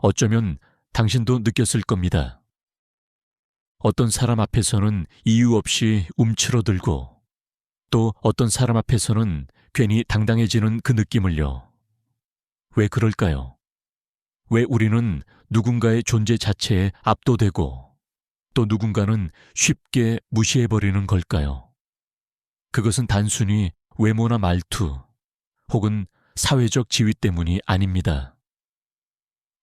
어쩌면 당신도 느꼈을 겁니다. 어떤 사람 앞에서는 이유 없이 움츠러들고 또 어떤 사람 앞에서는 괜히 당당해지는 그 느낌을요. 왜 그럴까요? 왜 우리는 누군가의 존재 자체에 압도되고 또 누군가는 쉽게 무시해버리는 걸까요? 그것은 단순히 외모나 말투 혹은 사회적 지위 때문이 아닙니다.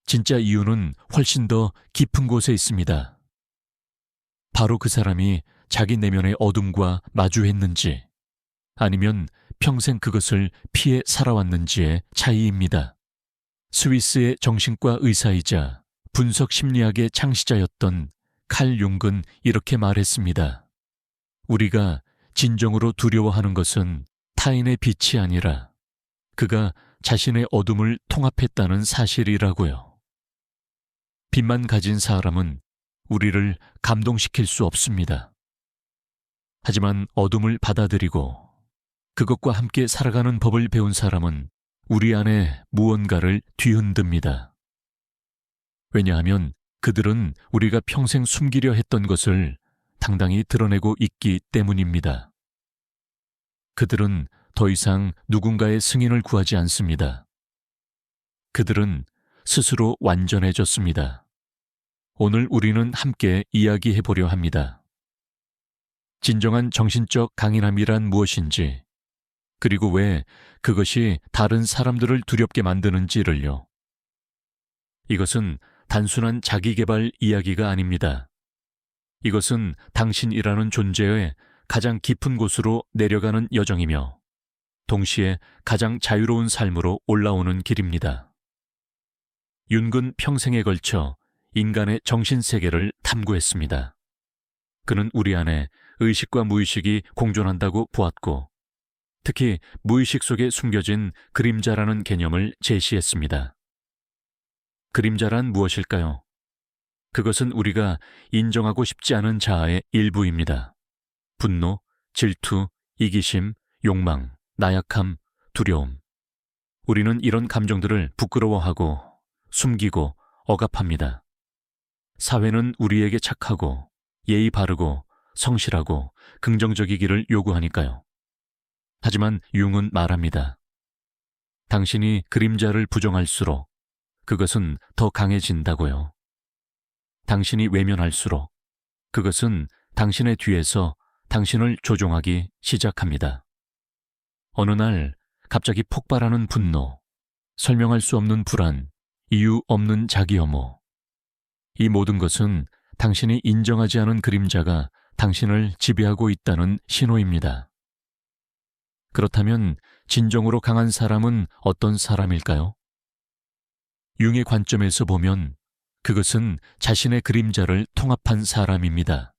진짜 이유는 훨씬 더 깊은 곳에 있습니다. 바로 그 사람이 자기 내면의 어둠과 마주했는지 아니면 평생 그것을 피해 살아왔는지의 차이입니다. 스위스의 정신과 의사이자 분석 심리학의 창시자였던 칼 융은 이렇게 말했습니다. 우리가 진정으로 두려워하는 것은 타인의 빛이 아니라 그가 자신의 어둠을 통합했다는 사실이라고요. 빛만 가진 사람은 우리를 감동시킬 수 없습니다. 하지만 어둠을 받아들이고 그것과 함께 살아가는 법을 배운 사람은 우리 안에 무언가를 뒤흔듭니다. 왜냐하면 그들은 우리가 평생 숨기려 했던 것을 당당히 드러내고 있기 때문입니다. 그들은 더 이상 누군가의 승인을 구하지 않습니다. 그들은 스스로 완전해졌습니다. 오늘 우리는 함께 이야기해 보려 합니다. 진정한 정신적 강인함이란 무엇인지, 그리고 왜 그것이 다른 사람들을 두렵게 만드는지를요. 이것은 단순한 자기계발 이야기가 아닙니다. 이것은 당신이라는 존재의 가장 깊은 곳으로 내려가는 여정이며 동시에 가장 자유로운 삶으로 올라오는 길입니다. 융은 평생에 걸쳐 인간의 정신세계를 탐구했습니다. 그는 우리 안에 의식과 무의식이 공존한다고 보았고 특히 무의식 속에 숨겨진 그림자라는 개념을 제시했습니다. 그림자란 무엇일까요? 그것은 우리가 인정하고 싶지 않은 자아의 일부입니다. 분노, 질투, 이기심, 욕망, 나약함, 두려움. 우리는 이런 감정들을 부끄러워하고 숨기고 억압합니다. 사회는 우리에게 착하고 예의 바르고 성실하고 긍정적이기를 요구하니까요. 하지만 융은 말합니다. 당신이 그림자를 부정할수록 그것은 더 강해진다고요. 당신이 외면할수록 그것은 당신의 뒤에서 당신을 조종하기 시작합니다. 어느 날 갑자기 폭발하는 분노, 설명할 수 없는 불안, 이유 없는 자기혐오. 이 모든 것은 당신이 인정하지 않은 그림자가 당신을 지배하고 있다는 신호입니다. 그렇다면 진정으로 강한 사람은 어떤 사람일까요? 융의 관점에서 보면 그것은 자신의 그림자를 통합한 사람입니다.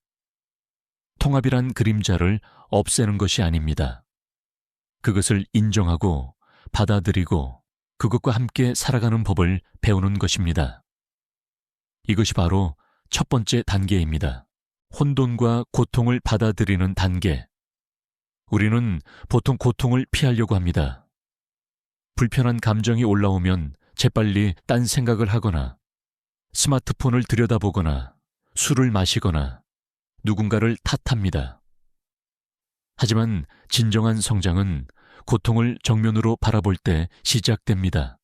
통합이란 그림자를 없애는 것이 아닙니다. 그것을 인정하고 받아들이고 그것과 함께 살아가는 법을 배우는 것입니다. 이것이 바로 첫 번째 단계입니다. 혼돈과 고통을 받아들이는 단계. 우리는 보통 고통을 피하려고 합니다. 불편한 감정이 올라오면 재빨리 딴 생각을 하거나 스마트폰을 들여다보거나 술을 마시거나 누군가를 탓합니다. 하지만 진정한 성장은 고통을 정면으로 바라볼 때 시작됩니다.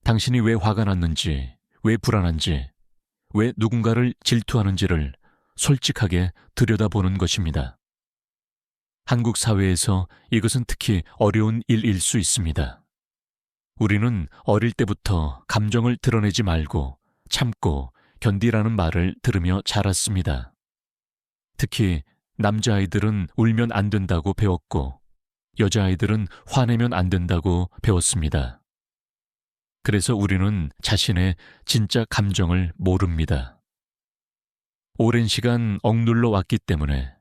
당신이 왜 화가 났는지, 왜 불안한지, 왜 누군가를 질투하는지를 솔직하게 들여다보는 것입니다. 한국 사회에서 이것은 특히 어려운 일일 수 있습니다. 우리는 어릴 때부터 감정을 드러내지 말고 참고 견디라는 말을 들으며 자랐습니다. 특히 남자아이들은 울면 안 된다고 배웠고 여자아이들은 화내면 안 된다고 배웠습니다. 그래서 우리는 자신의 진짜 감정을 모릅니다. 오랜 시간 억눌러 왔기 때문에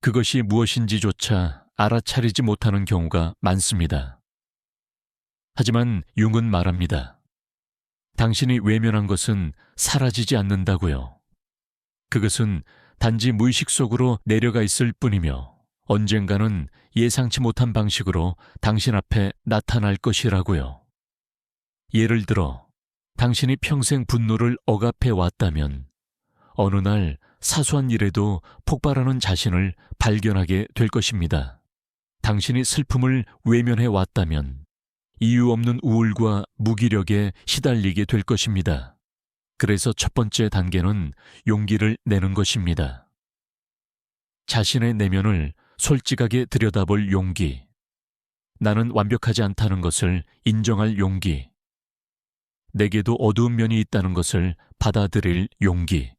그것이 무엇인지조차 알아차리지 못하는 경우가 많습니다. 하지만 융은 말합니다. 당신이 외면한 것은 사라지지 않는다고요. 그것은 단지 무의식 속으로 내려가 있을 뿐이며 언젠가는 예상치 못한 방식으로 당신 앞에 나타날 것이라고요. 예를 들어 당신이 평생 분노를 억압해 왔다면 어느 날 사소한 일에도 폭발하는 자신을 발견하게 될 것입니다. 당신이 슬픔을 외면해 왔다면 이유 없는 우울과 무기력에 시달리게 될 것입니다. 그래서 첫 번째 단계는 용기를 내는 것입니다. 자신의 내면을 솔직하게 들여다볼 용기. 나는 완벽하지 않다는 것을 인정할 용기. 내게도 어두운 면이 있다는 것을 받아들일 용기.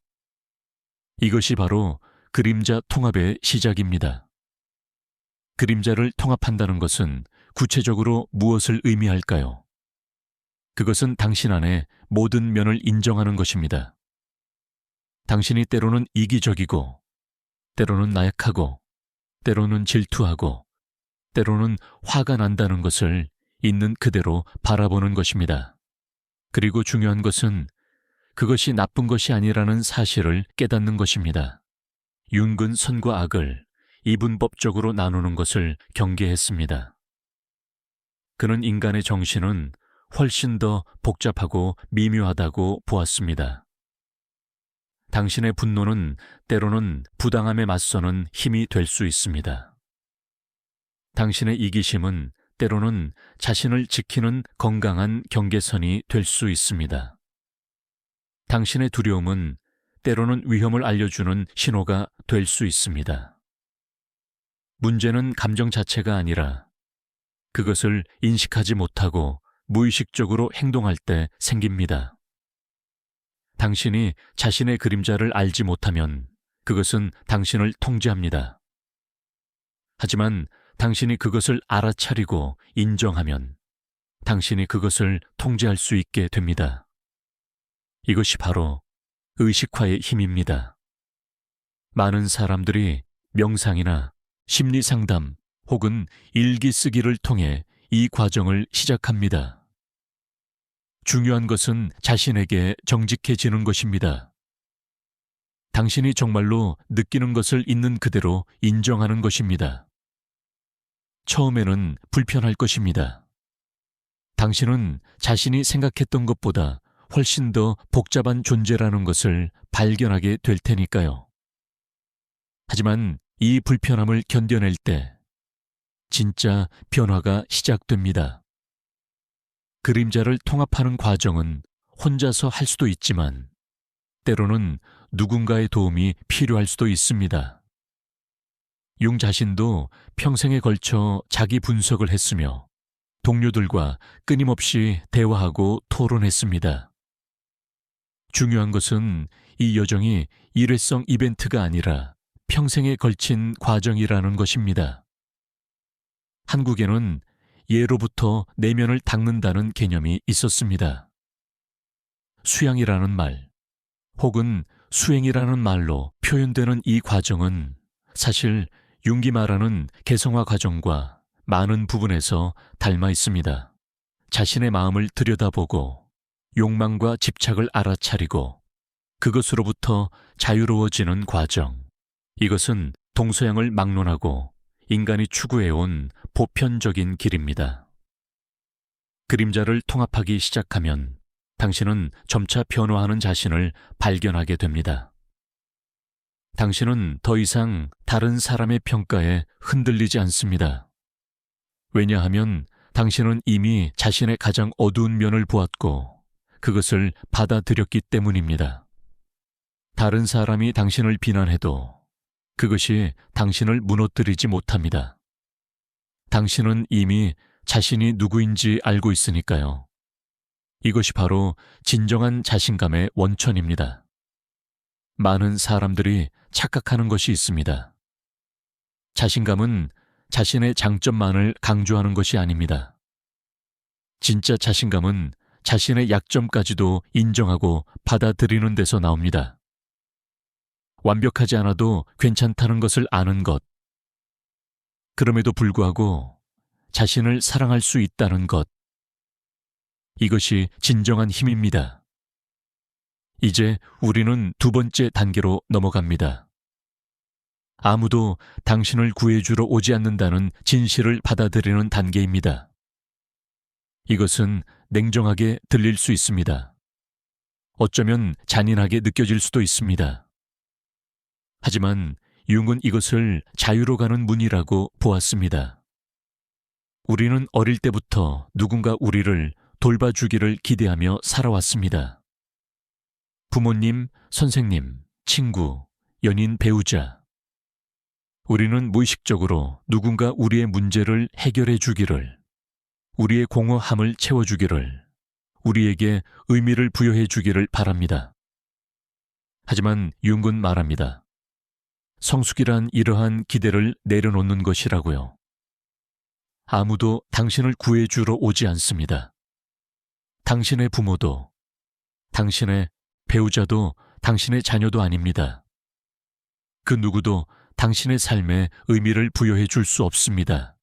이것이 바로 그림자 통합의 시작입니다. 그림자를 통합한다는 것은 구체적으로 무엇을 의미할까요? 그것은 당신 안에 모든 면을 인정하는 것입니다. 당신이 때로는 이기적이고, 때로는 나약하고, 때로는 질투하고, 때로는 화가 난다는 것을 있는 그대로 바라보는 것입니다. 그리고 중요한 것은 그것이 나쁜 것이 아니라는 사실을 깨닫는 것입니다. 윤근 선과 악을 이분법적으로 나누는 것을 경계했습니다. 그는 인간의 정신은 훨씬 더 복잡하고 미묘하다고 보았습니다. 당신의 분노는 때로는 부당함에 맞서는 힘이 될 수 있습니다. 당신의 이기심은 때로는 자신을 지키는 건강한 경계선이 될 수 있습니다. 당신의 두려움은 때로는 위험을 알려주는 신호가 될 수 있습니다. 문제는 감정 자체가 아니라 그것을 인식하지 못하고 무의식적으로 행동할 때 생깁니다. 당신이 자신의 그림자를 알지 못하면 그것은 당신을 통제합니다. 하지만 당신이 그것을 알아차리고 인정하면 당신이 그것을 통제할 수 있게 됩니다. 이것이 바로 의식화의 힘입니다. 많은 사람들이 명상이나 심리상담 혹은 일기 쓰기를 통해 이 과정을 시작합니다. 중요한 것은 자신에게 정직해지는 것입니다. 당신이 정말로 느끼는 것을 있는 그대로 인정하는 것입니다. 처음에는 불편할 것입니다. 당신은 자신이 생각했던 것보다 훨씬 더 복잡한 존재라는 것을 발견하게 될 테니까요. 하지만 이 불편함을 견뎌낼 때 진짜 변화가 시작됩니다. 그림자를 통합하는 과정은 혼자서 할 수도 있지만 때로는 누군가의 도움이 필요할 수도 있습니다. 융 자신도 평생에 걸쳐 자기 분석을 했으며 동료들과 끊임없이 대화하고 토론했습니다. 중요한 것은 이 여정이 일회성 이벤트가 아니라 평생에 걸친 과정이라는 것입니다. 한국에는 예로부터 내면을 닦는다는 개념이 있었습니다. 수양이라는 말, 혹은 수행이라는 말로 표현되는 이 과정은 사실 융이 말하는 개성화 과정과 많은 부분에서 닮아 있습니다. 자신의 마음을 들여다보고 욕망과 집착을 알아차리고 그것으로부터 자유로워지는 과정. 이것은 동서양을 막론하고 인간이 추구해온 보편적인 길입니다. 그림자를 통합하기 시작하면 당신은 점차 변화하는 자신을 발견하게 됩니다. 당신은 더 이상 다른 사람의 평가에 흔들리지 않습니다. 왜냐하면 당신은 이미 자신의 가장 어두운 면을 보았고 그것을 받아들였기 때문입니다. 다른 사람이 당신을 비난해도 그것이 당신을 무너뜨리지 못합니다. 당신은 이미 자신이 누구인지 알고 있으니까요. 이것이 바로 진정한 자신감의 원천입니다. 많은 사람들이 착각하는 것이 있습니다. 자신감은 자신의 장점만을 강조하는 것이 아닙니다. 진짜 자신감은 자신의 약점까지도 인정하고 받아들이는 데서 나옵니다. 완벽하지 않아도 괜찮다는 것을 아는 것, 그럼에도 불구하고 자신을 사랑할 수 있다는 것, 이것이 진정한 힘입니다. 이제 우리는 두 번째 단계로 넘어갑니다. 아무도 당신을 구해주러 오지 않는다는 진실을 받아들이는 단계입니다. 이것은 냉정하게 들릴 수 있습니다. 어쩌면 잔인하게 느껴질 수도 있습니다. 하지만 융은 이것을 자유로 가는 문이라고 보았습니다. 우리는 어릴 때부터 누군가 우리를 돌봐주기를 기대하며 살아왔습니다. 부모님, 선생님, 친구, 연인, 배우자. 우리는 무의식적으로 누군가 우리의 문제를 해결해 주기를, 우리의 공허함을 채워주기를, 우리에게 의미를 부여해 주기를 바랍니다. 하지만 융은 말합니다. 성숙이란 이러한 기대를 내려놓는 것이라고요. 아무도 당신을 구해주러 오지 않습니다. 당신의 부모도, 당신의 배우자도, 당신의 자녀도 아닙니다. 그 누구도 당신의 삶에 의미를 부여해 줄 수 없습니다.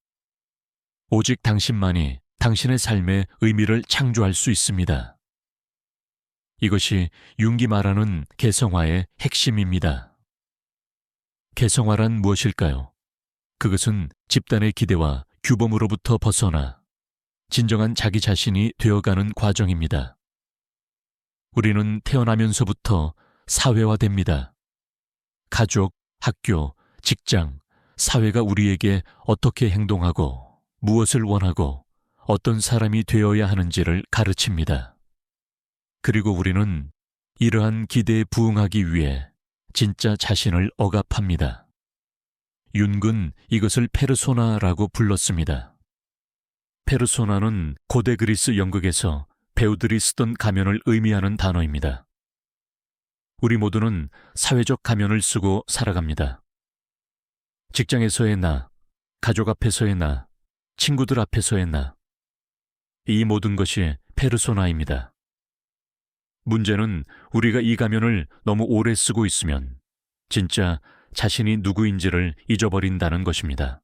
오직 당신만이 당신의 삶에 의미를 창조할 수 있습니다. 이것이 융이 말하는 개성화의 핵심입니다. 개성화란 무엇일까요? 그것은 집단의 기대와 규범으로부터 벗어나 진정한 자기 자신이 되어가는 과정입니다. 우리는 태어나면서부터 사회화됩니다. 가족, 학교, 직장, 사회가 우리에게 어떻게 행동하고 무엇을 원하고 어떤 사람이 되어야 하는지를 가르칩니다. 그리고 우리는 이러한 기대에 부응하기 위해 진짜 자신을 억압합니다. 융은 이것을 페르소나라고 불렀습니다. 페르소나는 고대 그리스 연극에서 배우들이 쓰던 가면을 의미하는 단어입니다. 우리 모두는 사회적 가면을 쓰고 살아갑니다. 직장에서의 나, 가족 앞에서의 나, 친구들 앞에서의 나. 이 모든 것이 페르소나입니다. 문제는 우리가 이 가면을 너무 오래 쓰고 있으면 진짜 자신이 누구인지를 잊어버린다는 것입니다.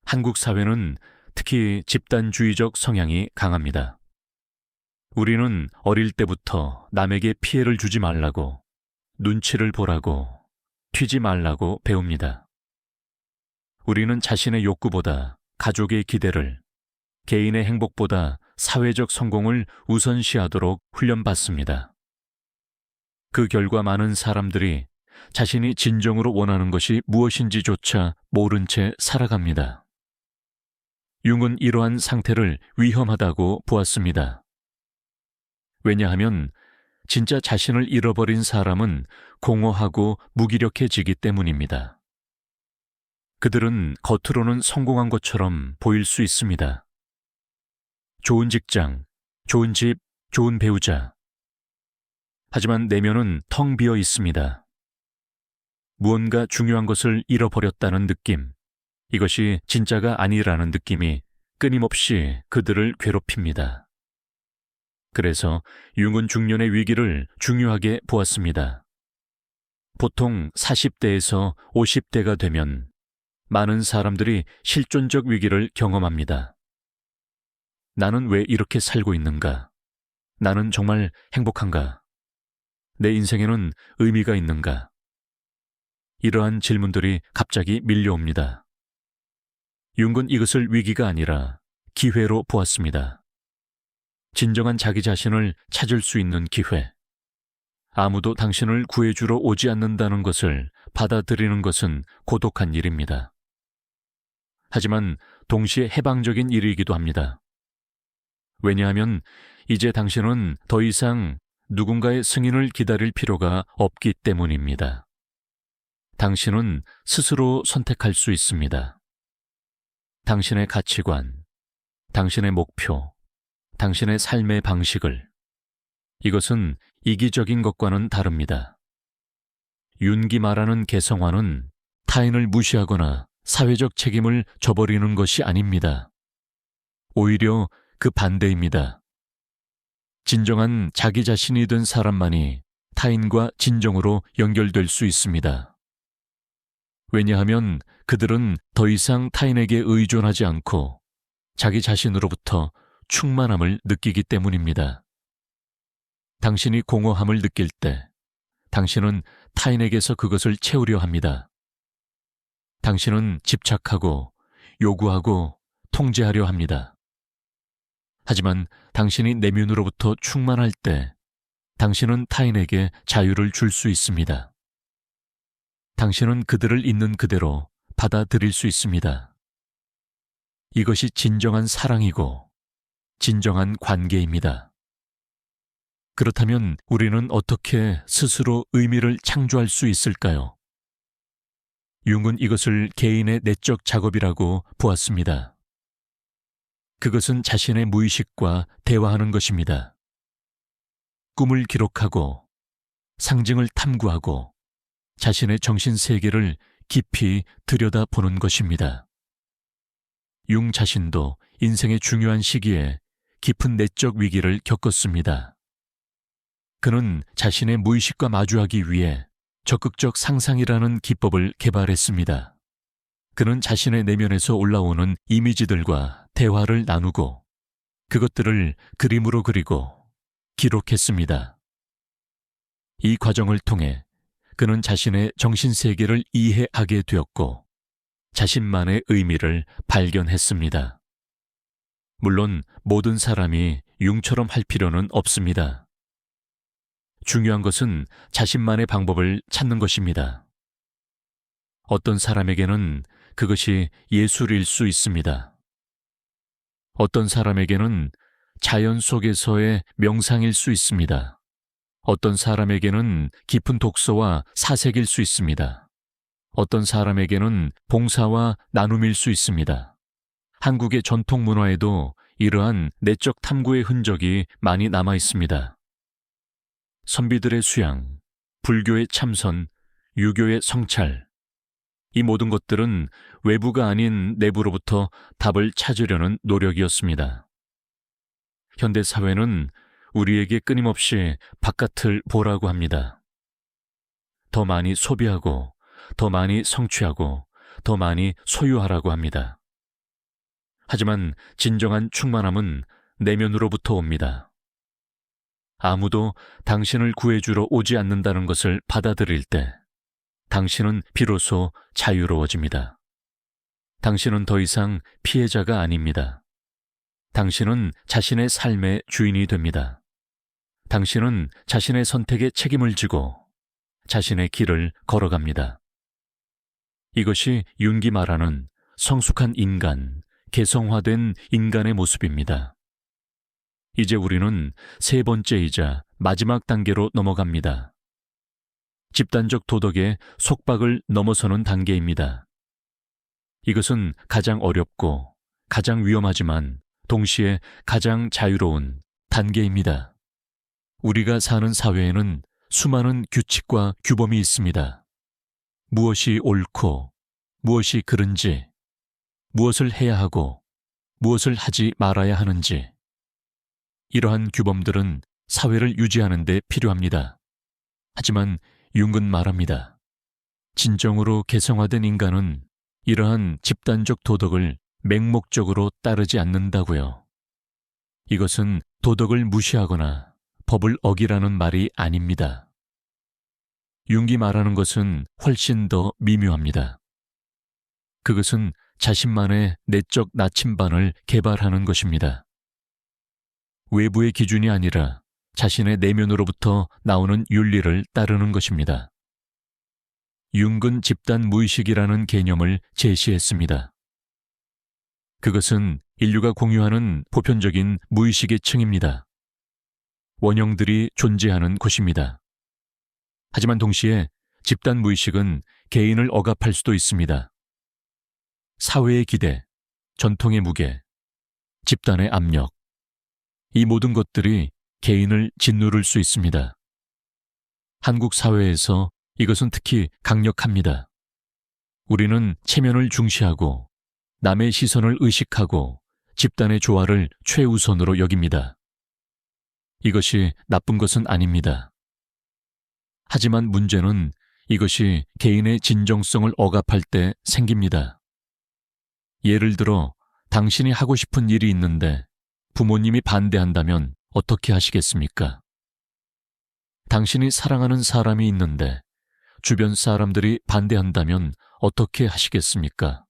한국 사회는 특히 집단주의적 성향이 강합니다. 우리는 어릴 때부터 남에게 피해를 주지 말라고, 눈치를 보라고, 튀지 말라고 배웁니다. 우리는 자신의 욕구보다 가족의 기대를, 개인의 행복보다 사회적 성공을 우선시하도록 훈련받습니다. 그 결과 많은 사람들이 자신이 진정으로 원하는 것이 무엇인지조차 모른 채 살아갑니다. 융은 이러한 상태를 위험하다고 보았습니다. 왜냐하면 진짜 자신을 잃어버린 사람은 공허하고 무기력해지기 때문입니다. 그들은 겉으로는 성공한 것처럼 보일 수 있습니다. 좋은 직장, 좋은 집, 좋은 배우자. 하지만 내면은 텅 비어 있습니다. 무언가 중요한 것을 잃어버렸다는 느낌, 이것이 진짜가 아니라는 느낌이 끊임없이 그들을 괴롭힙니다. 그래서 융은 중년의 위기를 중요하게 보았습니다. 보통 40대에서 50대가 되면 많은 사람들이 실존적 위기를 경험합니다. 나는 왜 이렇게 살고 있는가? 나는 정말 행복한가? 내 인생에는 의미가 있는가? 이러한 질문들이 갑자기 밀려옵니다. 융은 이것을 위기가 아니라 기회로 보았습니다. 진정한 자기 자신을 찾을 수 있는 기회. 아무도 당신을 구해주러 오지 않는다는 것을 받아들이는 것은 고독한 일입니다. 하지만 동시에 해방적인 일이기도 합니다. 왜냐하면 이제 당신은 더 이상 누군가의 승인을 기다릴 필요가 없기 때문입니다. 당신은 스스로 선택할 수 있습니다. 당신의 가치관, 당신의 목표, 당신의 삶의 방식을. 이것은 이기적인 것과는 다릅니다. 융이 말하는 개성화는 타인을 무시하거나 사회적 책임을 져버리는 것이 아닙니다. 오히려 그 반대입니다. 진정한 자기 자신이 된 사람만이 타인과 진정으로 연결될 수 있습니다. 왜냐하면 그들은 더 이상 타인에게 의존하지 않고 자기 자신으로부터 충만함을 느끼기 때문입니다. 당신이 공허함을 느낄 때 당신은 타인에게서 그것을 채우려 합니다. 당신은 집착하고 요구하고 통제하려 합니다. 하지만 당신이 내면으로부터 충만할 때 당신은 타인에게 자유를 줄 수 있습니다. 당신은 그들을 있는 그대로 받아들일 수 있습니다. 이것이 진정한 사랑이고 진정한 관계입니다. 그렇다면 우리는 어떻게 스스로 의미를 창조할 수 있을까요? 융은 이것을 개인의 내적 작업이라고 보았습니다. 그것은 자신의 무의식과 대화하는 것입니다. 꿈을 기록하고 상징을 탐구하고 자신의 정신 세계를 깊이 들여다보는 것입니다. 융 자신도 인생의 중요한 시기에 깊은 내적 위기를 겪었습니다. 그는 자신의 무의식과 마주하기 위해 적극적 상상이라는 기법을 개발했습니다. 그는 자신의 내면에서 올라오는 이미지들과 대화를 나누고 그것들을 그림으로 그리고 기록했습니다. 이 과정을 통해 그는 자신의 정신세계를 이해하게 되었고 자신만의 의미를 발견했습니다. 물론 모든 사람이 융처럼 할 필요는 없습니다. 중요한 것은 자신만의 방법을 찾는 것입니다. 어떤 사람에게는 그것이 예술일 수 있습니다. 어떤 사람에게는 자연 속에서의 명상일 수 있습니다. 어떤 사람에게는 깊은 독서와 사색일 수 있습니다. 어떤 사람에게는 봉사와 나눔일 수 있습니다. 한국의 전통 문화에도 이러한 내적 탐구의 흔적이 많이 남아 있습니다. 선비들의 수양, 불교의 참선, 유교의 성찰, 이 모든 것들은 외부가 아닌 내부로부터 답을 찾으려는 노력이었습니다. 현대 사회는 우리에게 끊임없이 바깥을 보라고 합니다. 더 많이 소비하고, 더 많이 성취하고, 더 많이 소유하라고 합니다. 하지만 진정한 충만함은 내면으로부터 옵니다. 아무도 당신을 구해주러 오지 않는다는 것을 받아들일 때 당신은 비로소 자유로워집니다. 당신은 더 이상 피해자가 아닙니다. 당신은 자신의 삶의 주인이 됩니다. 당신은 자신의 선택에 책임을 지고 자신의 길을 걸어갑니다. 이것이 융이 말하는 성숙한 인간, 개성화된 인간의 모습입니다. 이제 우리는 세 번째이자 마지막 단계로 넘어갑니다. 집단적 도덕의 속박을 넘어서는 단계입니다. 이것은 가장 어렵고 가장 위험하지만 동시에 가장 자유로운 단계입니다. 우리가 사는 사회에는 수많은 규칙과 규범이 있습니다. 무엇이 옳고 무엇이 그른지, 무엇을 해야 하고 무엇을 하지 말아야 하는지, 이러한 규범들은 사회를 유지하는 데 필요합니다. 하지만 융은 말합니다. 진정으로 개성화된 인간은 이러한 집단적 도덕을 맹목적으로 따르지 않는다고요. 이것은 도덕을 무시하거나 법을 어기라는 말이 아닙니다. 융이 말하는 것은 훨씬 더 미묘합니다. 그것은 자신만의 내적 나침반을 개발하는 것입니다. 외부의 기준이 아니라 자신의 내면으로부터 나오는 윤리를 따르는 것입니다. 융은 집단 무의식이라는 개념을 제시했습니다. 그것은 인류가 공유하는 보편적인 무의식의 층입니다. 원형들이 존재하는 곳입니다. 하지만 동시에 집단 무의식은 개인을 억압할 수도 있습니다. 사회의 기대, 전통의 무게, 집단의 압력, 이 모든 것들이 개인을 짓누를 수 있습니다. 한국 사회에서 이것은 특히 강력합니다. 우리는 체면을 중시하고 남의 시선을 의식하고 집단의 조화를 최우선으로 여깁니다. 이것이 나쁜 것은 아닙니다. 하지만 문제는 이것이 개인의 진정성을 억압할 때 생깁니다. 예를 들어 당신이 하고 싶은 일이 있는데 부모님이 반대한다면 어떻게 하시겠습니까? 당신이 사랑하는 사람이 있는데 주변 사람들이 반대한다면 어떻게 하시겠습니까?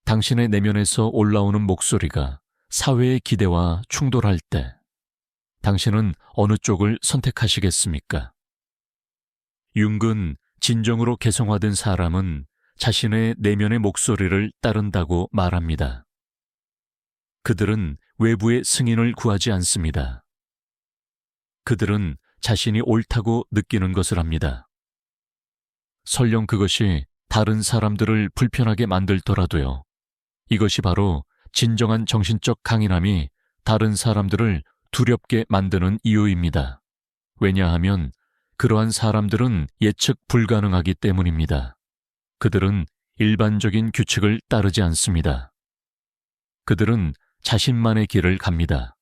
당신의 내면에서 올라오는 목소리가 사회의 기대와 충돌할 때 당신은 어느 쪽을 선택하시겠습니까? 융근 진정으로 개성화된 사람은 자신의 내면의 목소리를 따른다고 말합니다. 그들은 외부의 승인을 구하지 않습니다. 그들은 자신이 옳다고 느끼는 것을 합니다. 설령 그것이 다른 사람들을 불편하게 만들더라도요. 이것이 바로 진정한 정신적 강인함이 다른 사람들을 두렵게 만드는 이유입니다. 왜냐하면 그러한 사람들은 예측 불가능하기 때문입니다. 그들은 일반적인 규칙을 따르지 않습니다. 그들은 자신만의 길을 갑니다.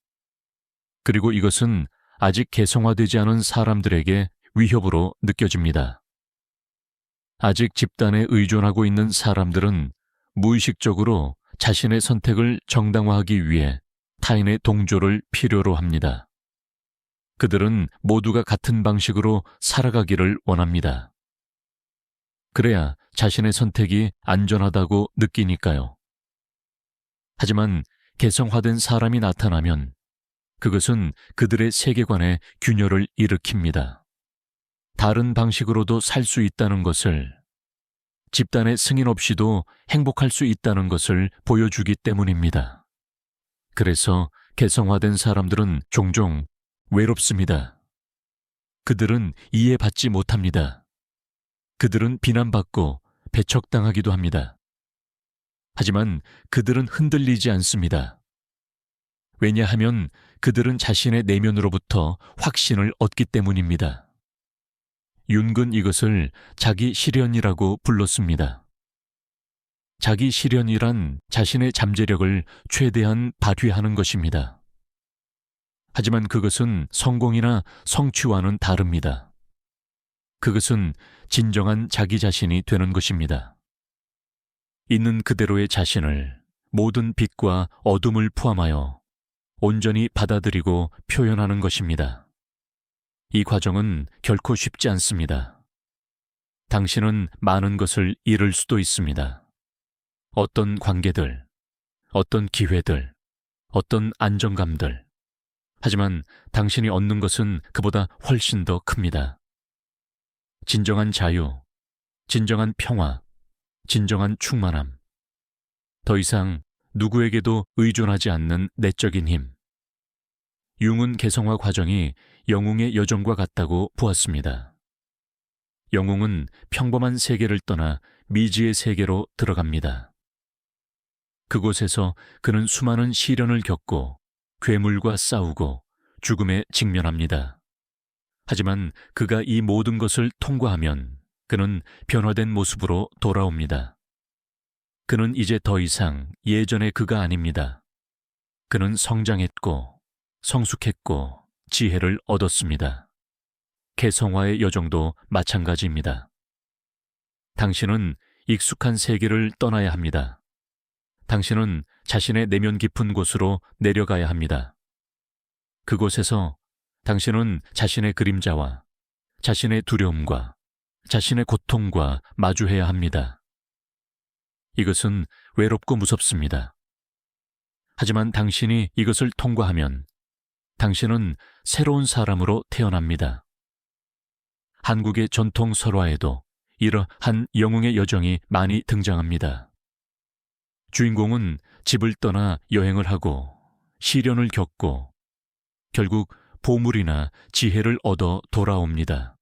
그리고 이것은 아직 개성화되지 않은 사람들에게 위협으로 느껴집니다. 아직 집단에 의존하고 있는 사람들은 무의식적으로 자신의 선택을 정당화하기 위해 타인의 동조를 필요로 합니다. 그들은 모두가 같은 방식으로 살아가기를 원합니다. 그래야 자신의 선택이 안전하다고 느끼니까요. 하지만 개성화된 사람이 나타나면 그것은 그들의 세계관에 균열을 일으킵니다. 다른 방식으로도 살 수 있다는 것을, 집단의 승인 없이도 행복할 수 있다는 것을 보여주기 때문입니다. 그래서 개성화된 사람들은 종종 외롭습니다. 그들은 이해받지 못합니다. 그들은 비난받고 배척당하기도 합니다. 하지만 그들은 흔들리지 않습니다. 왜냐하면 그들은 자신의 내면으로부터 확신을 얻기 때문입니다. 융은 이것을 자기 실현이라고 불렀습니다. 자기 실현이란 자신의 잠재력을 최대한 발휘하는 것입니다. 하지만 그것은 성공이나 성취와는 다릅니다. 그것은 진정한 자기 자신이 되는 것입니다. 있는 그대로의 자신을, 모든 빛과 어둠을 포함하여 온전히 받아들이고 표현하는 것입니다. 이 과정은 결코 쉽지 않습니다. 당신은 많은 것을 잃을 수도 있습니다. 어떤 관계들, 어떤 기회들, 어떤 안정감들. 하지만 당신이 얻는 것은 그보다 훨씬 더 큽니다. 진정한 자유, 진정한 평화, 진정한 충만함. 더 이상 누구에게도 의존하지 않는 내적인 힘. 융은 개성화 과정이 영웅의 여정과 같다고 보았습니다. 영웅은 평범한 세계를 떠나 미지의 세계로 들어갑니다. 그곳에서 그는 수많은 시련을 겪고 괴물과 싸우고 죽음에 직면합니다. 하지만 그가 이 모든 것을 통과하면 그는 변화된 모습으로 돌아옵니다. 그는 이제 더 이상 예전의 그가 아닙니다. 그는 성장했고 성숙했고 지혜를 얻었습니다. 개성화의 여정도 마찬가지입니다. 당신은 익숙한 세계를 떠나야 합니다. 당신은 자신의 내면 깊은 곳으로 내려가야 합니다. 그곳에서 당신은 자신의 그림자와 자신의 두려움과 자신의 고통과 마주해야 합니다. 이것은 외롭고 무섭습니다. 하지만 당신이 이것을 통과하면 당신은 새로운 사람으로 태어납니다. 한국의 전통 설화에도 이러한 영웅의 여정이 많이 등장합니다. 주인공은 집을 떠나 여행을 하고 시련을 겪고 결국 보물이나 지혜를 얻어 돌아옵니다.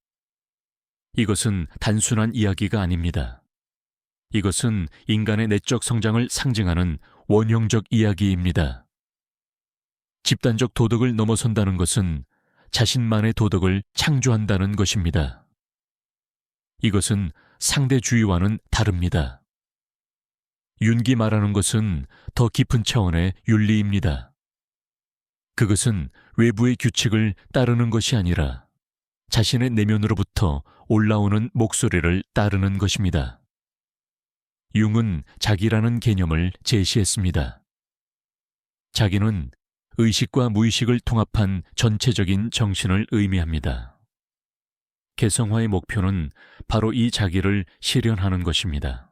이것은 단순한 이야기가 아닙니다. 이것은 인간의 내적 성장을 상징하는 원형적 이야기입니다. 집단적 도덕을 넘어선다는 것은 자신만의 도덕을 창조한다는 것입니다. 이것은 상대주의와는 다릅니다. 윤기 말하는 것은 더 깊은 차원의 윤리입니다. 그것은 외부의 규칙을 따르는 것이 아니라 자신의 내면으로부터 올라오는 목소리를 따르는 것입니다. 융은 자기라는 개념을 제시했습니다. 자기는 의식과 무의식을 통합한 전체적인 정신을 의미합니다. 개성화의 목표는 바로 이 자기를 실현하는 것입니다.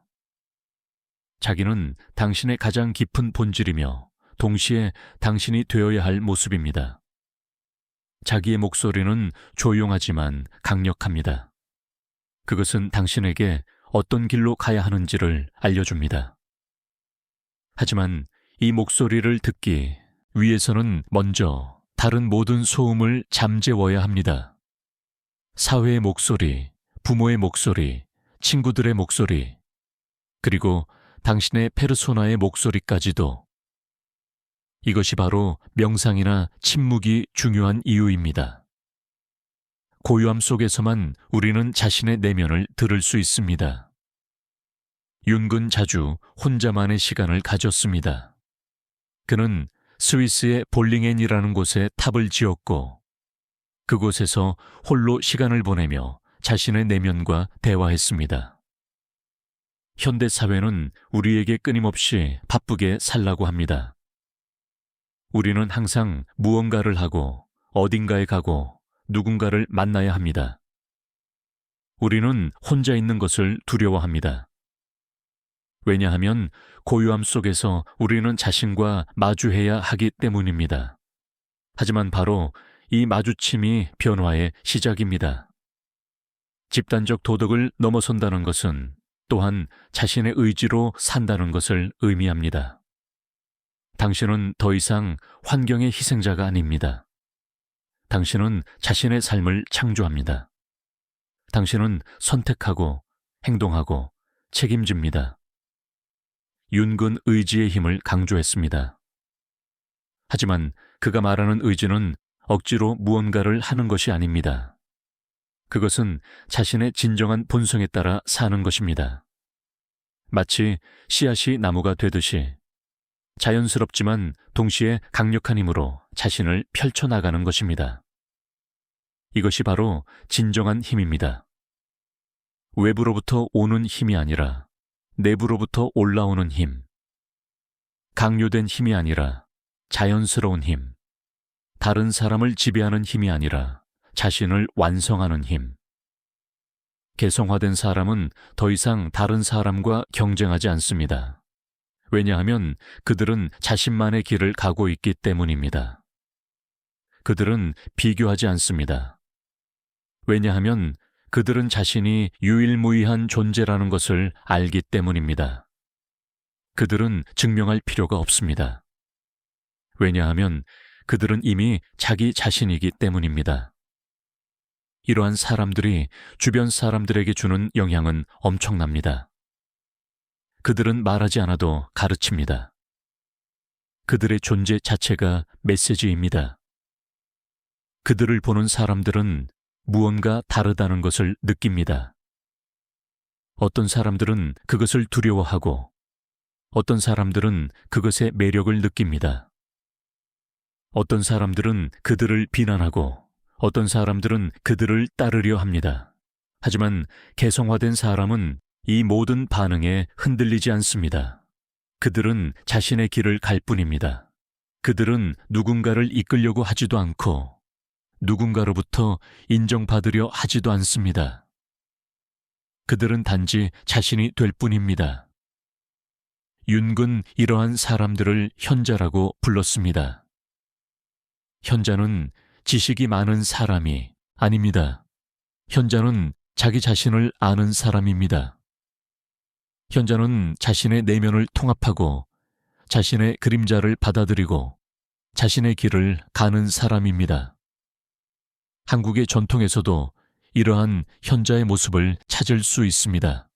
자기는 당신의 가장 깊은 본질이며 동시에 당신이 되어야 할 모습입니다. 자기의 목소리는 조용하지만 강력합니다. 그것은 당신에게 어떤 길로 가야 하는지를 알려줍니다. 하지만 이 목소리를 듣기 위해서는 먼저 다른 모든 소음을 잠재워야 합니다. 사회의 목소리, 부모의 목소리, 친구들의 목소리, 그리고 당신의 페르소나의 목소리까지도. 이것이 바로 명상이나 침묵이 중요한 이유입니다. 고요함 속에서만 우리는 자신의 내면을 들을 수 있습니다. 윤근 자주 혼자만의 시간을 가졌습니다. 그는 스위스의 볼링엔이라는 곳에 탑을 지었고 그곳에서 홀로 시간을 보내며 자신의 내면과 대화했습니다. 현대 사회는 우리에게 끊임없이 바쁘게 살라고 합니다. 우리는 항상 무언가를 하고 어딘가에 가고 누군가를 만나야 합니다. 우리는 혼자 있는 것을 두려워합니다. 왜냐하면 고요함 속에서 우리는 자신과 마주해야 하기 때문입니다. 하지만 바로 이 마주침이 변화의 시작입니다. 집단적 도덕을 넘어선다는 것은 또한 자신의 의지로 산다는 것을 의미합니다. 당신은 더 이상 환경의 희생자가 아닙니다. 당신은 자신의 삶을 창조합니다. 당신은 선택하고 행동하고 책임집니다. 윤근 의지의 힘을 강조했습니다. 하지만 그가 말하는 의지는 억지로 무언가를 하는 것이 아닙니다. 그것은 자신의 진정한 본성에 따라 사는 것입니다. 마치 씨앗이 나무가 되듯이 자연스럽지만 동시에 강력한 힘으로 자신을 펼쳐나가는 것입니다. 이것이 바로 진정한 힘입니다. 외부로부터 오는 힘이 아니라 내부로부터 올라오는 힘. 강요된 힘이 아니라 자연스러운 힘. 다른 사람을 지배하는 힘이 아니라 자신을 완성하는 힘. 개성화된 사람은 더 이상 다른 사람과 경쟁하지 않습니다. 왜냐하면 그들은 자신만의 길을 가고 있기 때문입니다. 그들은 비교하지 않습니다. 왜냐하면 그들은 자신이 유일무이한 존재라는 것을 알기 때문입니다. 그들은 증명할 필요가 없습니다. 왜냐하면 그들은 이미 자기 자신이기 때문입니다. 이러한 사람들이 주변 사람들에게 주는 영향은 엄청납니다. 그들은 말하지 않아도 가르칩니다. 그들의 존재 자체가 메시지입니다. 그들을 보는 사람들은 무언가 다르다는 것을 느낍니다. 어떤 사람들은 그것을 두려워하고 어떤 사람들은 그것의 매력을 느낍니다. 어떤 사람들은 그들을 비난하고 어떤 사람들은 그들을 따르려 합니다. 하지만 개성화된 사람은 이 모든 반응에 흔들리지 않습니다. 그들은 자신의 길을 갈 뿐입니다. 그들은 누군가를 이끌려고 하지도 않고 누군가로부터 인정받으려 하지도 않습니다. 그들은 단지 자신이 될 뿐입니다. 윤근 이러한 사람들을 현자라고 불렀습니다. 현자는 지식이 많은 사람이 아닙니다. 현자는 자기 자신을 아는 사람입니다. 현자는 자신의 내면을 통합하고 자신의 그림자를 받아들이고 자신의 길을 가는 사람입니다. 한국의 전통에서도 이러한 현자의 모습을 찾을 수 있습니다.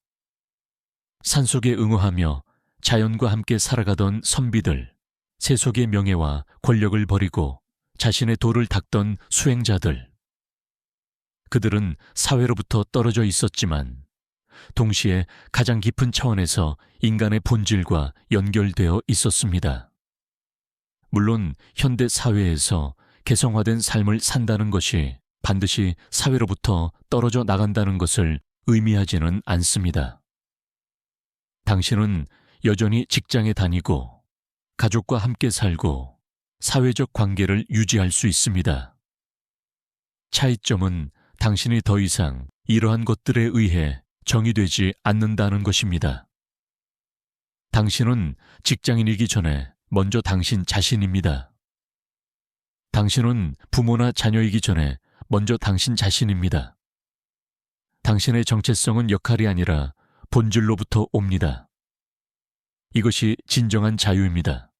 산속에 응어하며 자연과 함께 살아가던 선비들, 세속의 명예와 권력을 버리고 자신의 도를 닦던 수행자들. 그들은 사회로부터 떨어져 있었지만 동시에 가장 깊은 차원에서 인간의 본질과 연결되어 있었습니다. 물론 현대 사회에서 개성화된 삶을 산다는 것이 반드시 사회로부터 떨어져 나간다는 것을 의미하지는 않습니다. 당신은 여전히 직장에 다니고 가족과 함께 살고 사회적 관계를 유지할 수 있습니다. 차이점은 당신이 더 이상 이러한 것들에 의해 정의되지 않는다는 것입니다. 당신은 직장인이기 전에 먼저 당신 자신입니다. 당신은 부모나 자녀이기 전에 먼저 당신 자신입니다. 당신의 정체성은 역할이 아니라 본질로부터 옵니다. 이것이 진정한 자유입니다.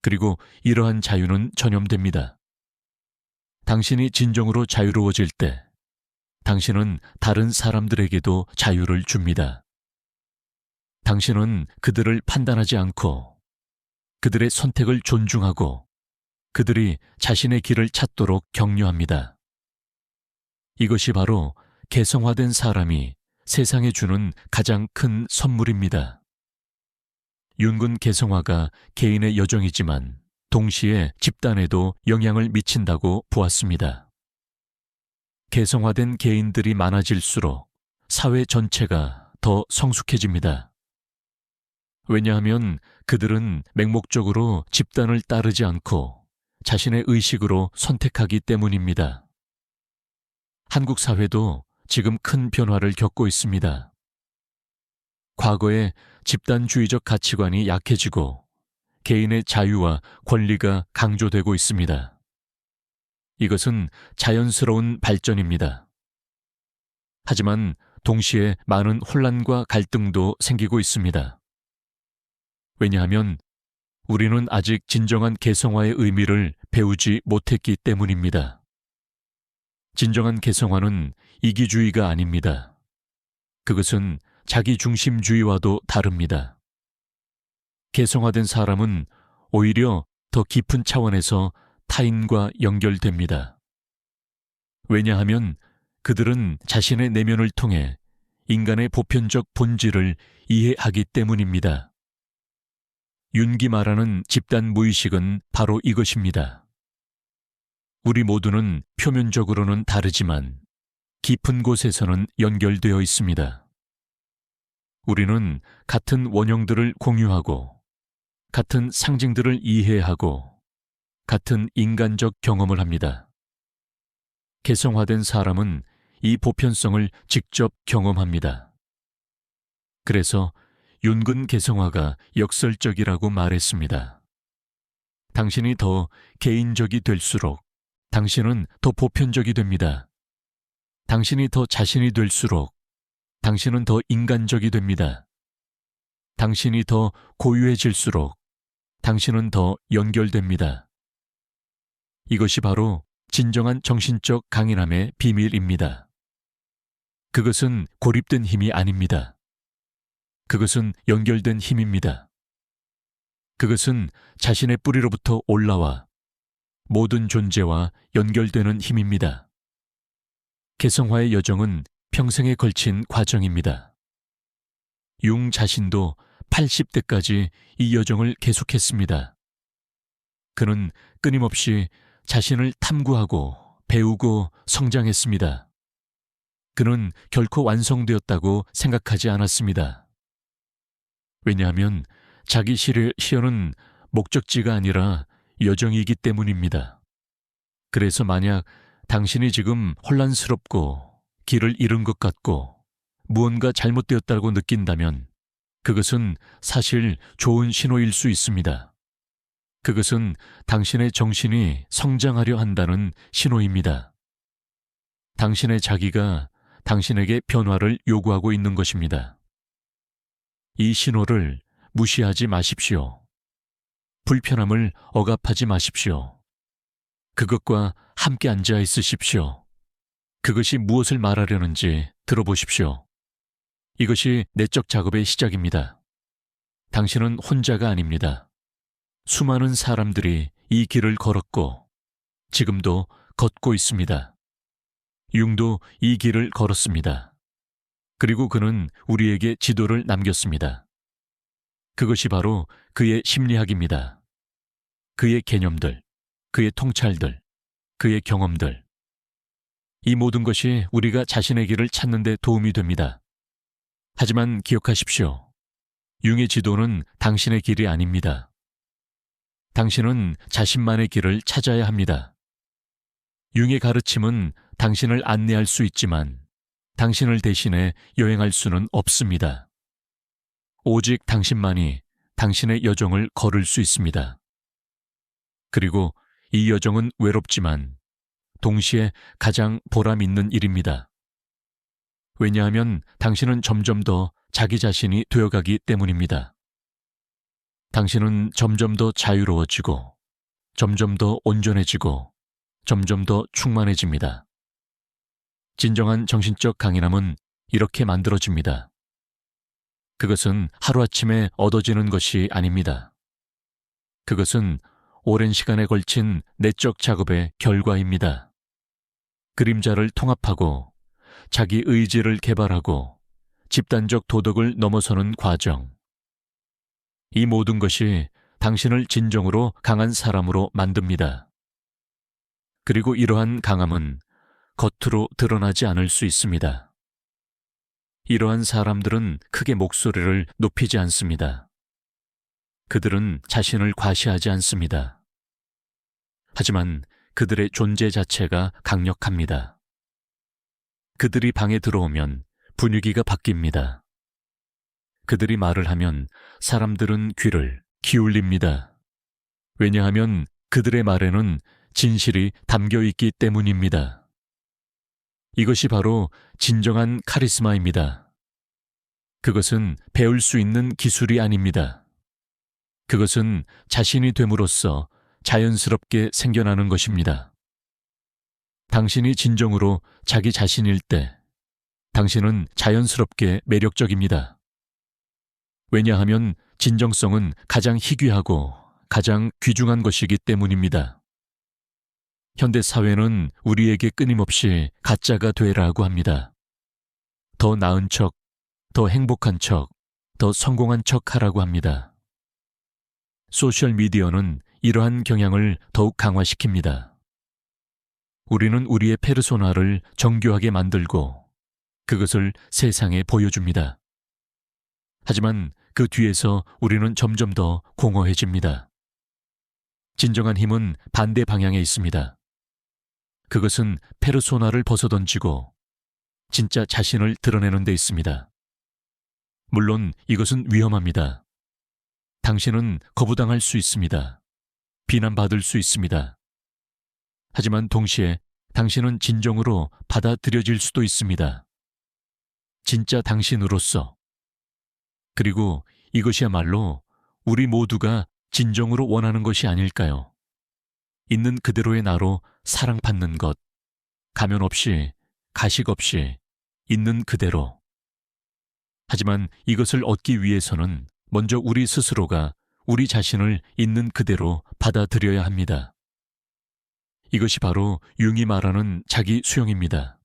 그리고 이러한 자유는 전염됩니다. 당신이 진정으로 자유로워질 때 당신은 다른 사람들에게도 자유를 줍니다. 당신은 그들을 판단하지 않고 그들의 선택을 존중하고 그들이 자신의 길을 찾도록 격려합니다. 이것이 바로 개성화된 사람이 세상에 주는 가장 큰 선물입니다. 윤근 개성화가 개인의 여정이지만 동시에 집단에도 영향을 미친다고 보았습니다. 개성화된 개인들이 많아질수록 사회 전체가 더 성숙해집니다. 왜냐하면 그들은 맹목적으로 집단을 따르지 않고 자신의 의식으로 선택하기 때문입니다. 한국 사회도 지금 큰 변화를 겪고 있습니다. 과거에 집단주의적 가치관이 약해지고 개인의 자유와 권리가 강조되고 있습니다. 이것은 자연스러운 발전입니다. 하지만 동시에 많은 혼란과 갈등도 생기고 있습니다. 왜냐하면 우리는 아직 진정한 개성화의 의미를 배우지 못했기 때문입니다. 진정한 개성화는 이기주의가 아닙니다. 그것은 자기중심주의와도 다릅니다. 개성화된 사람은 오히려 더 깊은 차원에서 타인과 연결됩니다. 왜냐하면 그들은 자신의 내면을 통해 인간의 보편적 본질을 이해하기 때문입니다. 윤기 말하는 집단 무의식은 바로 이것입니다. 우리 모두는 표면적으로는 다르지만 깊은 곳에서는 연결되어 있습니다. 우리는 같은 원형들을 공유하고 같은 상징들을 이해하고 같은 인간적 경험을 합니다. 개성화된 사람은 이 보편성을 직접 경험합니다. 그래서 윤근 개성화가 역설적이라고 말했습니다. 당신이 더 개인적이 될수록 당신은 더 보편적이 됩니다. 당신이 더 자신이 될수록 당신은 더 인간적이 됩니다. 당신이 더 고유해질수록 당신은 더 연결됩니다. 이것이 바로 진정한 정신적 강인함의 비밀입니다. 그것은 고립된 힘이 아닙니다. 그것은 연결된 힘입니다. 그것은 자신의 뿌리로부터 올라와 모든 존재와 연결되는 힘입니다. 개성화의 여정은 평생에 걸친 과정입니다. 융 자신도 80대까지 이 여정을 계속했습니다. 그는 끊임없이 자신을 탐구하고 배우고 성장했습니다. 그는 결코 완성되었다고 생각하지 않았습니다. 왜냐하면 자기 시련은 목적지가 아니라 여정이기 때문입니다. 그래서 만약 당신이 지금 혼란스럽고 길을 잃은 것 같고 무언가 잘못되었다고 느낀다면 그것은 사실 좋은 신호일 수 있습니다. 그것은 당신의 정신이 성장하려 한다는 신호입니다. 당신의 자기가 당신에게 변화를 요구하고 있는 것입니다. 이 신호를 무시하지 마십시오. 불편함을 억압하지 마십시오. 그것과 함께 앉아 있으십시오. 그것이 무엇을 말하려는지 들어보십시오. 이것이 내적 작업의 시작입니다. 당신은 혼자가 아닙니다. 수많은 사람들이 이 길을 걸었고 지금도 걷고 있습니다. 융도 이 길을 걸었습니다. 그리고 그는 우리에게 지도를 남겼습니다. 그것이 바로 그의 심리학입니다. 그의 개념들, 그의 통찰들, 그의 경험들. 이 모든 것이 우리가 자신의 길을 찾는 데 도움이 됩니다. 하지만 기억하십시오. 융의 지도는 당신의 길이 아닙니다. 당신은 자신만의 길을 찾아야 합니다. 융의 가르침은 당신을 안내할 수 있지만 당신을 대신해 여행할 수는 없습니다. 오직 당신만이 당신의 여정을 걸을 수 있습니다. 그리고 이 여정은 외롭지만 동시에 가장 보람 있는 일입니다. 왜냐하면 당신은 점점 더 자기 자신이 되어가기 때문입니다. 당신은 점점 더 자유로워지고, 점점 더 온전해지고, 점점 더 충만해집니다. 진정한 정신적 강인함은 이렇게 만들어집니다. 그것은 하루아침에 얻어지는 것이 아닙니다. 그것은 오랜 시간에 걸친 내적 작업의 결과입니다. 그림자를 통합하고 자기 의지를 개발하고 집단적 도덕을 넘어서는 과정. 이 모든 것이 당신을 진정으로 강한 사람으로 만듭니다. 그리고 이러한 강함은 겉으로 드러나지 않을 수 있습니다. 이러한 사람들은 크게 목소리를 높이지 않습니다. 그들은 자신을 과시하지 않습니다. 하지만 그들의 존재 자체가 강력합니다. 그들이 방에 들어오면 분위기가 바뀝니다. 그들이 말을 하면 사람들은 귀를 기울입니다. 왜냐하면 그들의 말에는 진실이 담겨 있기 때문입니다. 이것이 바로 진정한 카리스마입니다. 그것은 배울 수 있는 기술이 아닙니다. 그것은 자신이 됨으로써 자연스럽게 생겨나는 것입니다. 당신이 진정으로 자기 자신일 때 당신은 자연스럽게 매력적입니다. 왜냐하면 진정성은 가장 희귀하고 가장 귀중한 것이기 때문입니다. 현대 사회는 우리에게 끊임없이 가짜가 되라고 합니다. 더 나은 척, 더 행복한 척, 더 성공한 척 하라고 합니다. 소셜미디어는 이러한 경향을 더욱 강화시킵니다. 우리는 우리의 페르소나를 정교하게 만들고 그것을 세상에 보여줍니다. 하지만 그 뒤에서 우리는 점점 더 공허해집니다. 진정한 힘은 반대 방향에 있습니다. 그것은 페르소나를 벗어던지고 진짜 자신을 드러내는 데 있습니다. 물론 이것은 위험합니다. 당신은 거부당할 수 있습니다. 비난받을 수 있습니다. 하지만 동시에 당신은 진정으로 받아들여질 수도 있습니다. 진짜 당신으로서. 그리고 이것이야말로 우리 모두가 진정으로 원하는 것이 아닐까요? 있는 그대로의 나로 사랑받는 것, 가면 없이, 가식 없이, 있는 그대로. 하지만 이것을 얻기 위해서는 먼저 우리 스스로가 우리 자신을 있는 그대로 받아들여야 합니다. 이것이 바로 융이 말하는 자기 수용입니다.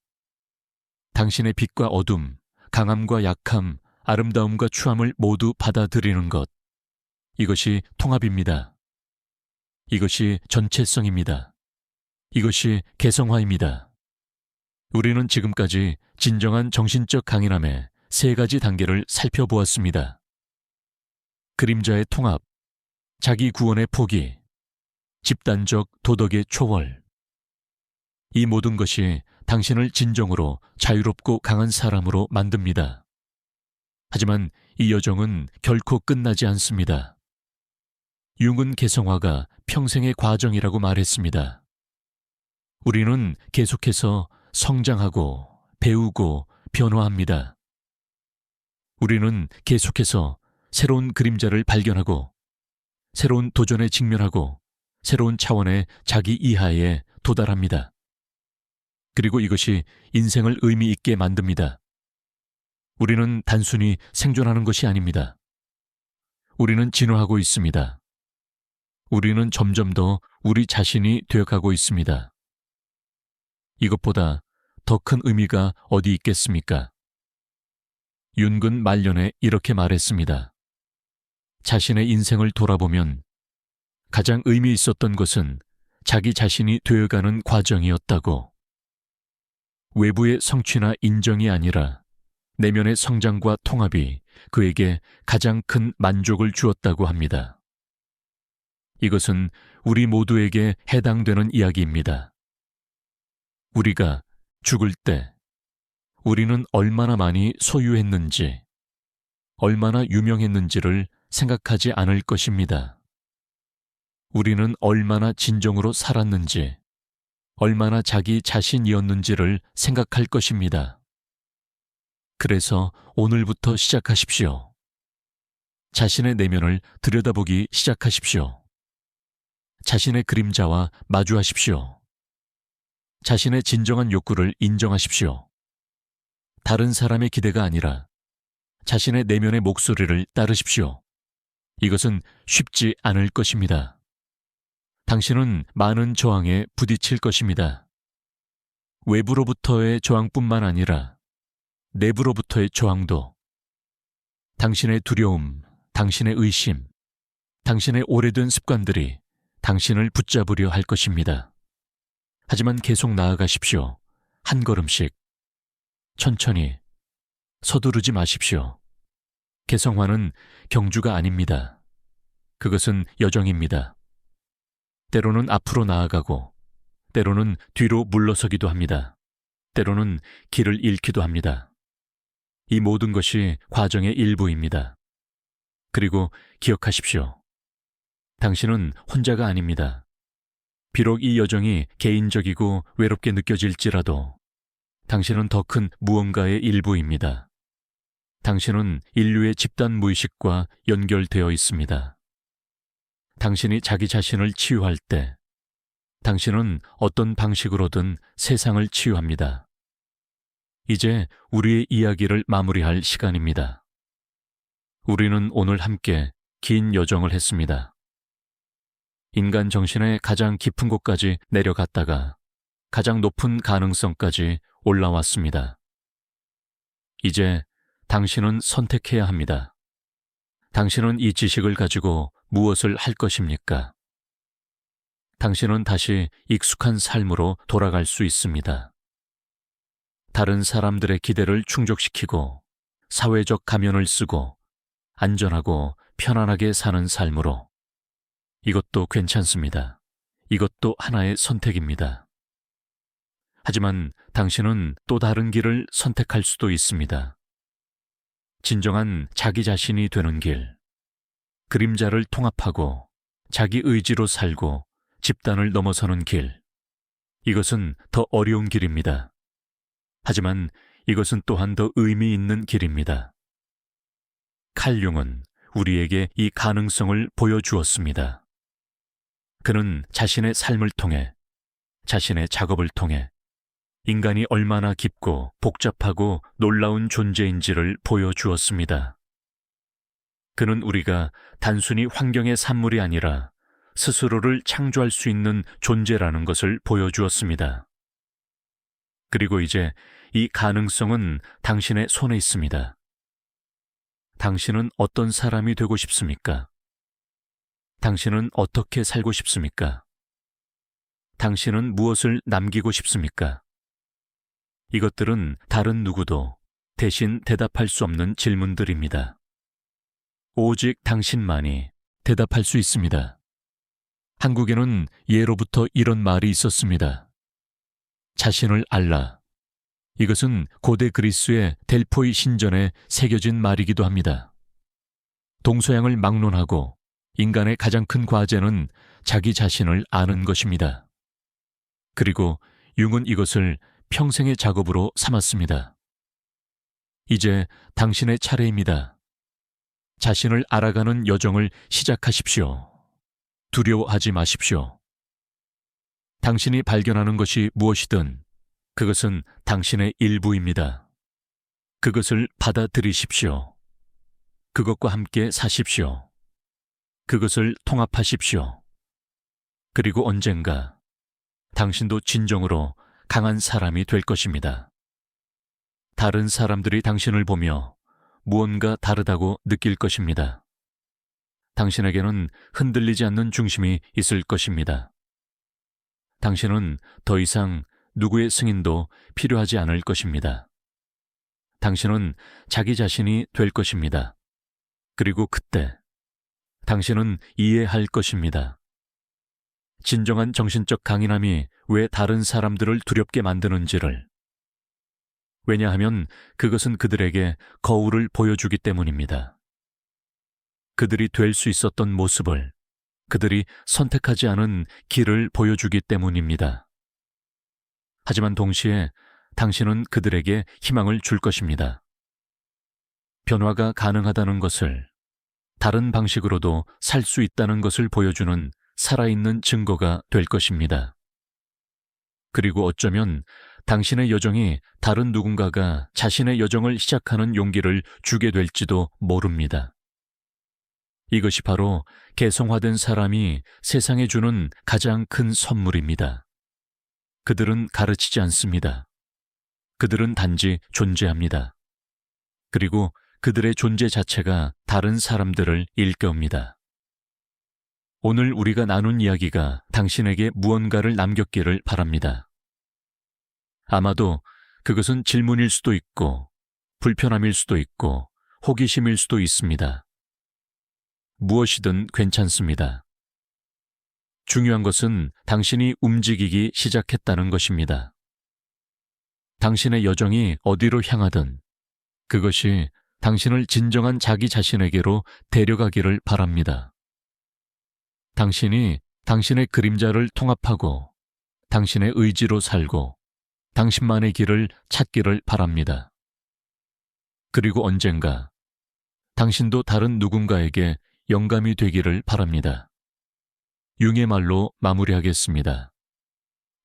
당신의 빛과 어둠, 강함과 약함, 아름다움과 추함을 모두 받아들이는 것. 이것이 통합입니다. 이것이 전체성입니다. 이것이 개성화입니다. 우리는 지금까지 진정한 정신적 강인함의 세 가지 단계를 살펴보았습니다. 그림자의 통합, 자기 구원의 포기, 집단적 도덕의 초월. 이 모든 것이 당신을 진정으로 자유롭고 강한 사람으로 만듭니다. 하지만 이 여정은 결코 끝나지 않습니다. 융은 개성화가 평생의 과정이라고 말했습니다. 우리는 계속해서 성장하고 배우고 변화합니다. 우리는 계속해서 새로운 그림자를 발견하고 새로운 도전에 직면하고 새로운 차원의 자기 이하에 도달합니다. 그리고 이것이 인생을 의미 있게 만듭니다. 우리는 단순히 생존하는 것이 아닙니다. 우리는 진화하고 있습니다. 우리는 점점 더 우리 자신이 되어가고 있습니다. 이것보다 더 큰 의미가 어디 있겠습니까? 윤근 말년에 이렇게 말했습니다. 자신의 인생을 돌아보면 가장 의미 있었던 것은 자기 자신이 되어가는 과정이었다고. 외부의 성취나 인정이 아니라 내면의 성장과 통합이 그에게 가장 큰 만족을 주었다고 합니다. 이것은 우리 모두에게 해당되는 이야기입니다. 우리가 죽을 때 우리는 얼마나 많이 소유했는지, 얼마나 유명했는지를 생각하지 않을 것입니다. 우리는 얼마나 진정으로 살았는지, 얼마나 자기 자신이었는지를 생각할 것입니다. 그래서 오늘부터 시작하십시오. 자신의 내면을 들여다보기 시작하십시오. 자신의 그림자와 마주하십시오. 자신의 진정한 욕구를 인정하십시오. 다른 사람의 기대가 아니라 자신의 내면의 목소리를 따르십시오. 이것은 쉽지 않을 것입니다. 당신은 많은 저항에 부딪힐 것입니다. 외부로부터의 저항뿐만 아니라 내부로부터의 저항도, 당신의 두려움, 당신의 의심, 당신의 오래된 습관들이 당신을 붙잡으려 할 것입니다. 하지만 계속 나아가십시오. 한 걸음씩. 천천히. 서두르지 마십시오. 개성화는 경주가 아닙니다. 그것은 여정입니다. 때로는 앞으로 나아가고, 때로는 뒤로 물러서기도 합니다. 때로는 길을 잃기도 합니다. 이 모든 것이 과정의 일부입니다. 그리고 기억하십시오. 당신은 혼자가 아닙니다. 비록 이 여정이 개인적이고 외롭게 느껴질지라도 당신은 더 큰 무언가의 일부입니다. 당신은 인류의 집단 무의식과 연결되어 있습니다. 당신이 자기 자신을 치유할 때 당신은 어떤 방식으로든 세상을 치유합니다. 이제 우리의 이야기를 마무리할 시간입니다. 우리는 오늘 함께 긴 여정을 했습니다. 인간 정신의 가장 깊은 곳까지 내려갔다가 가장 높은 가능성까지 올라왔습니다. 이제 당신은 선택해야 합니다. 당신은 이 지식을 가지고 무엇을 할 것입니까? 당신은 다시 익숙한 삶으로 돌아갈 수 있습니다. 다른 사람들의 기대를 충족시키고 사회적 가면을 쓰고 안전하고 편안하게 사는 삶으로. 이것도 괜찮습니다. 이것도 하나의 선택입니다. 하지만 당신은 또 다른 길을 선택할 수도 있습니다. 진정한 자기 자신이 되는 길, 그림자를 통합하고 자기 의지로 살고 집단을 넘어서는 길. 이것은 더 어려운 길입니다. 하지만 이것은 또한 더 의미 있는 길입니다. 칼 융은 우리에게 이 가능성을 보여주었습니다. 그는 자신의 삶을 통해, 자신의 작업을 통해 인간이 얼마나 깊고 복잡하고 놀라운 존재인지를 보여주었습니다. 그는 우리가 단순히 환경의 산물이 아니라 스스로를 창조할 수 있는 존재라는 것을 보여주었습니다. 그리고 이제 이 가능성은 당신의 손에 있습니다. 당신은 어떤 사람이 되고 싶습니까? 당신은 어떻게 살고 싶습니까? 당신은 무엇을 남기고 싶습니까? 이것들은 다른 누구도 대신 대답할 수 없는 질문들입니다. 오직 당신만이 대답할 수 있습니다. 한국에는 예로부터 이런 말이 있었습니다. 자신을 알라. 이것은 고대 그리스의 델포이 신전에 새겨진 말이기도 합니다. 동서양을 막론하고 인간의 가장 큰 과제는 자기 자신을 아는 것입니다. 그리고 융은 이것을 평생의 작업으로 삼았습니다. 이제 당신의 차례입니다. 자신을 알아가는 여정을 시작하십시오. 두려워하지 마십시오. 당신이 발견하는 것이 무엇이든 그것은 당신의 일부입니다. 그것을 받아들이십시오. 그것과 함께 사십시오. 그것을 통합하십시오. 그리고 언젠가 당신도 진정으로 강한 사람이 될 것입니다. 다른 사람들이 당신을 보며 무언가 다르다고 느낄 것입니다. 당신에게는 흔들리지 않는 중심이 있을 것입니다. 당신은 더 이상 누구의 승인도 필요하지 않을 것입니다. 당신은 자기 자신이 될 것입니다. 그리고 그때 당신은 이해할 것입니다. 진정한 정신적 강인함이 왜 다른 사람들을 두렵게 만드는지를. 왜냐하면 그것은 그들에게 거울을 보여주기 때문입니다. 그들이 될 수 있었던 모습을, 그들이 선택하지 않은 길을 보여주기 때문입니다. 하지만 동시에 당신은 그들에게 희망을 줄 것입니다. 변화가 가능하다는 것을, 다른 방식으로도 살 수 있다는 것을 보여주는 살아있는 증거가 될 것입니다. 그리고 어쩌면 당신의 여정이 다른 누군가가 자신의 여정을 시작하는 용기를 주게 될지도 모릅니다. 이것이 바로 개성화된 사람이 세상에 주는 가장 큰 선물입니다. 그들은 가르치지 않습니다. 그들은 단지 존재합니다. 그리고 그들의 존재 자체가 다른 사람들을 일깨웁니다. 오늘 우리가 나눈 이야기가 당신에게 무언가를 남겼기를 바랍니다. 아마도 그것은 질문일 수도 있고, 불편함일 수도 있고, 호기심일 수도 있습니다. 무엇이든 괜찮습니다. 중요한 것은 당신이 움직이기 시작했다는 것입니다. 당신의 여정이 어디로 향하든 그것이 당신을 진정한 자기 자신에게로 데려가기를 바랍니다. 당신이 당신의 그림자를 통합하고 당신의 의지로 살고 당신만의 길을 찾기를 바랍니다. 그리고 언젠가 당신도 다른 누군가에게 영감이 되기를 바랍니다. 융의 말로 마무리하겠습니다.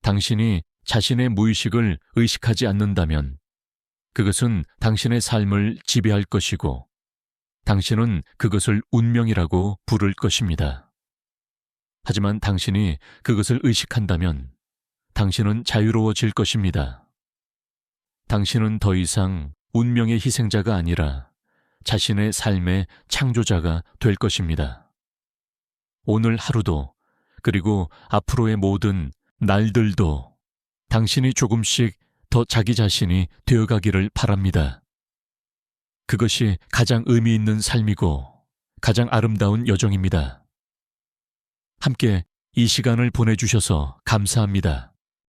당신이 자신의 무의식을 의식하지 않는다면 그것은 당신의 삶을 지배할 것이고 당신은 그것을 운명이라고 부를 것입니다. 하지만 당신이 그것을 의식한다면 당신은 자유로워질 것입니다. 당신은 더 이상 운명의 희생자가 아니라 자신의 삶의 창조자가 될 것입니다. 오늘 하루도 그리고 앞으로의 모든 날들도 당신이 조금씩 더 자기 자신이 되어가기를 바랍니다. 그것이 가장 의미 있는 삶이고 가장 아름다운 여정입니다. 함께 이 시간을 보내주셔서 감사합니다.